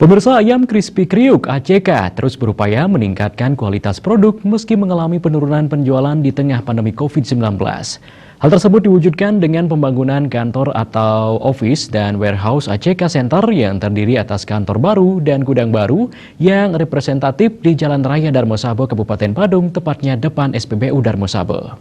Pemirsa, ayam crispy kriuk ACK terus berupaya meningkatkan kualitas produk meski mengalami penurunan penjualan di tengah pandemi COVID-19. Hal tersebut diwujudkan dengan pembangunan kantor atau office dan warehouse ACK Center yang terdiri atas kantor baru dan gudang baru yang representatif di Jalan Raya Darmosabo, Kabupaten Badung, tepatnya depan SPBU Darmosabo.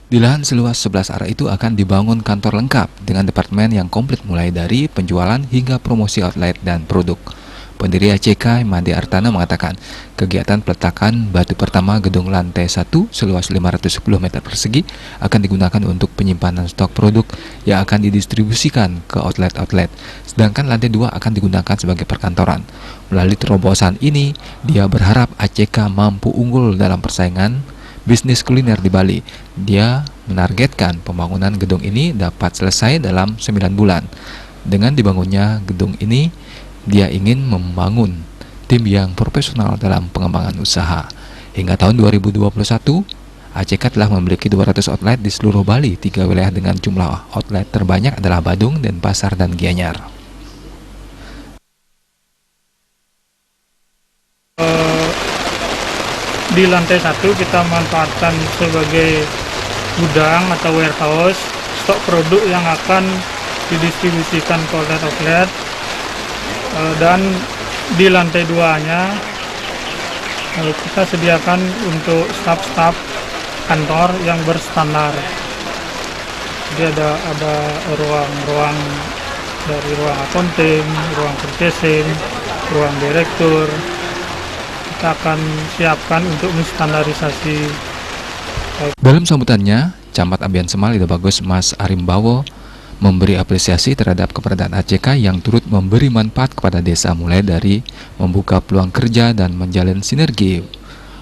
Di lahan seluas 11 area itu akan dibangun kantor lengkap dengan departemen yang komplit mulai dari penjualan hingga promosi outlet dan produk. Pendiri ACK, Made Artana mengatakan, kegiatan peletakan batu pertama gedung lantai 1 seluas 510 meter persegi akan digunakan untuk penyimpanan stok produk yang akan didistribusikan ke outlet-outlet, sedangkan lantai 2 akan digunakan sebagai perkantoran. Melalui terobosan ini, dia berharap ACK mampu unggul dalam persaingan bisnis kuliner di Bali. Dia menargetkan pembangunan gedung ini dapat selesai dalam 9 bulan. Dengan dibangunnya gedung ini, dia ingin membangun tim yang profesional dalam pengembangan usaha. Hingga tahun 2021, ACK telah memiliki 200 outlet di seluruh Bali. 3 wilayah dengan jumlah outlet terbanyak adalah Badung, Denpasar, dan Gianyar. Di lantai 1 kita manfaatkan sebagai gudang atau warehouse stok produk yang akan didistribusikan ke outlet-outlet, dan di lantai 2-nya kita sediakan untuk staf-staf kantor yang berstandar. Jadi ada ruang dari ruang accounting, ruang purchasing, ruang direktur. Kita akan siapkan untuk menstandarisasi. Dalam sambutannya, Camat Ambian Semal Ida Bagus Mas Arimbawo memberi apresiasi terhadap keberadaan ACK yang turut memberi manfaat kepada desa, mulai dari membuka peluang kerja dan menjalin sinergi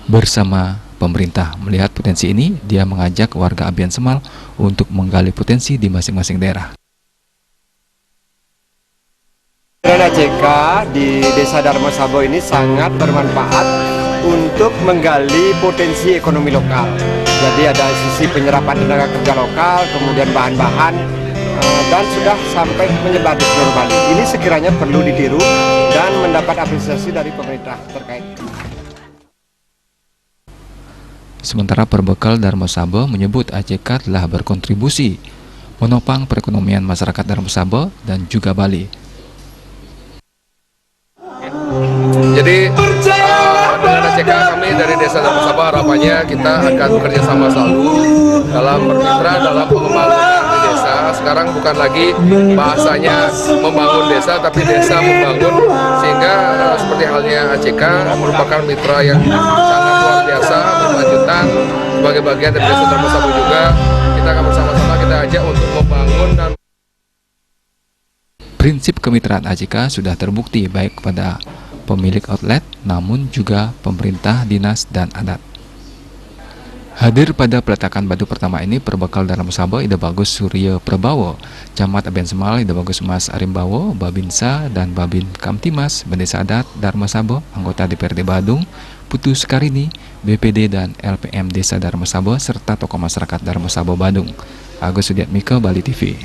bersama pemerintah. Melihat potensi ini, dia mengajak warga Ambian Semal untuk menggali potensi di masing-masing daerah. ACK di Desa Darmosabo ini sangat bermanfaat untuk menggali potensi ekonomi lokal. Jadi ada sisi penyerapan tenaga kerja lokal, kemudian bahan-bahan, dan sudah sampai menyebar di seluruh Bali. Ini sekiranya perlu ditiru dan mendapat apresiasi dari pemerintah terkait. Sementara Perbekal Darmosabo menyebut ACK telah berkontribusi menopang perekonomian masyarakat Darmosabo dan juga Bali. Jadi dengan ACK kami dari Desa Darmosabo harapannya kita akan bekerja sama selalu dalam bermitra dalam pengembangan di desa. Sekarang bukan lagi bahasanya membangun desa, tapi desa membangun, sehingga seperti halnya ACK merupakan mitra yang sangat luar biasa, berkelanjutan sebagai bagian dari Desa Darmosabo juga. Kita akan bersama-sama kita ajak untuk membangun dan Prinsip kemitraan ACK sudah terbukti baik kepada pemilik outlet, namun juga pemerintah, dinas, dan adat. Hadir pada peletakan batu pertama ini Perbekal Darmosabo Ida Bagus Surya Prabawo, Camat Ambian Semal Ida Bagus Mas Arimbawo, Babinsa dan Babin Kamtimas, Bendesa Adat Darmosabo, anggota DPRD Badung, Putu Sekarini, BPD dan LPM Desa Darmosabo, serta tokoh masyarakat Darmosabo Badung. Agus Sudiatmiko, Bali TV.